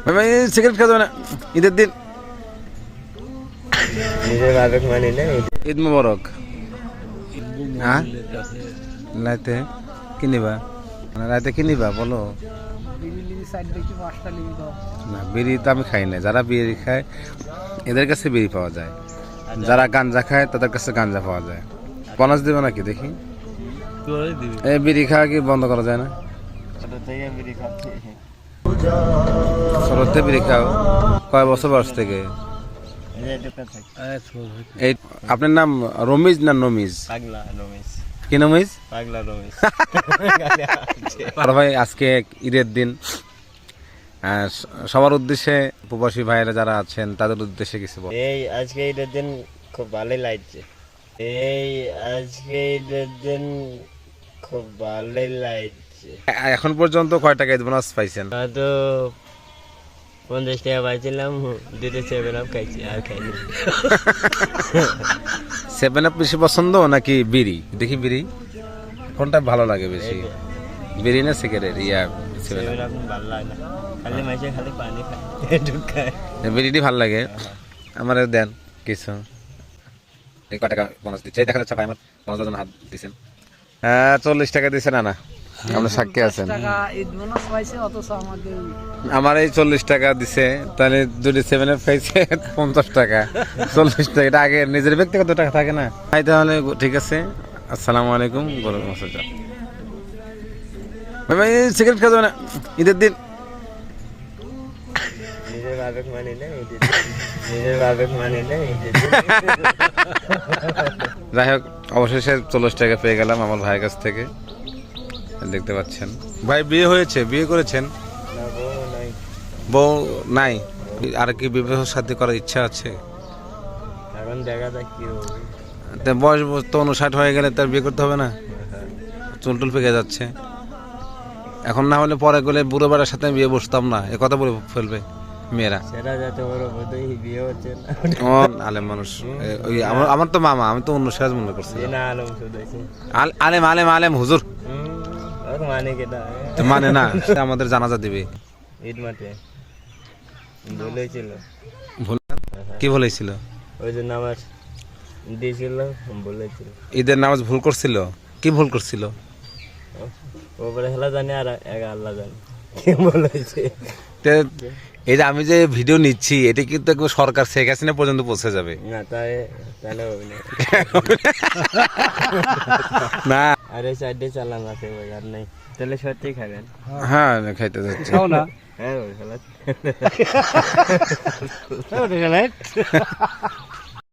ভাই সিগারেট খাওয়া যাবে না ঈদের দিন। ঈদ মুবারক। হ্যাঁ রাতে কি নিবা, রাতে কি নিবা বলো না। বিড়ি তো আমি খাই না, যারা বিড়ি খায় এদের কাছে বিড়ি পাওয়া যায়, যারা গাঞ্জা খায় তাদের কাছে গাঞ্জা পাওয়া যায়। বোনাস দেবে নাকি দেখি, এই বিড়ি খাওয়া কি বন্ধ করা যায় না? ছোটতে বিড়ি খাও, কয় বছর বয়স থেকে? এই আপনার নাম রমিজ না নমিজ? কি নমিজ? আর ভাই আজকে ঈদের দিন, সবার উদ্দেশ্যে প্রবাসী ভাইয়েরা যারা আছেন তাদের উদ্দেশ্যে কিছু বল। এই আজকে ঈদের দিন খুব ভালোই লাগছে। খুব ভালোই লাগছে। এখন পর্যন্ত কয় টাকা ঈদ বোনাস পাইছেন? হয়তো 50 টাকা পাইছিলাম, 2টা 7 আপ খাইছি, আর খাইনি। 7 আপ বেশি পছন্দ নাকি বিড়ি? দেখি বিড়ি কোনটা ভালো লাগে বেশি, বিড়ি না সিগারেট? 7 আপ ভালো লাগে না, খালি মাইসে খালি পানি খায় ঢুকায়। বিড়িটি ভালো লাগে। আমার দেন কিছু। এই কয় টাকা বোনাস দিচ্ছে দেখা যাচ্ছে ভাই, আমার 50 জন হাত দিচ্ছেন। 40 টাকা দিচ্ছেন না? আমরা সাক্ষী আছেন। আমার এই 40 টাকা দিছে, তাহলে যদি 7 আপ খাইছে 50 টাকা 40 টাকা। এটা আগে নিজের ব্যক্তিগত টাকা থাকে না। তাই তাহলে ঠিক আছে, আসসালামু আলাইকুম। ভাই সিগারেট খাওয়া যাবে না ঈদের দিন। যাই হোক অবশেষে 40 টাকা পেয়ে গেলাম আমার ভাইয়ের কাছ থেকে, দেখতে পাচ্ছেন। ভাই বিয়ে হয়েছে, বিয়ে করেছেন? বউ নাই? আর কি বিবাহ শাদী করার ইচ্ছা আছে? এখন দেখা যাক কি হবে। বয়স তো 59 হয়ে গেলে তার বিয়ে করতে হবে না? চুল টুল পেকে যাচ্ছে এখন, না হলে পরে গেলে বুড়ো বেড়ার সাথে বিয়ে বসতাম না, এ কথা বলে ফেলবে মেয়েরা। সেটা যাতে বড় বোধই বিয়ে হচ্ছে না। আলেম মানুষ, ওই আমার তো মামা, আমি তো অন্য সাজ মনে করছি। না আলম শুধাইছি, আলেম আলেম আলেম হুজুর মানে কেটা মানে না, আমাদের জানাজা দিবে ঈদ মাঠে। বলেছিল কি বলেছিল? ওই যে নামাজ দিয়েছিল, বলেছিল ঈদের নামাজ ভুল করছিল। কি ভুল করছিল? ওপরে হেলা জানে আর এক আল্লাহ জানে কি বলেছে। এই যে আমি যে ভিডিও নিচ্ছি এটা কিন্তু একবার সরকার শেখ হাসিনা পর্যন্ত পৌঁছে যাবে না, তাহলে হবে না। না আরে সাইডে চালান আছে আর নাই, তাহলে সত্যি খাবেন? হ্যাঁ খাইতে যাচ্ছি না। হ্যাঁ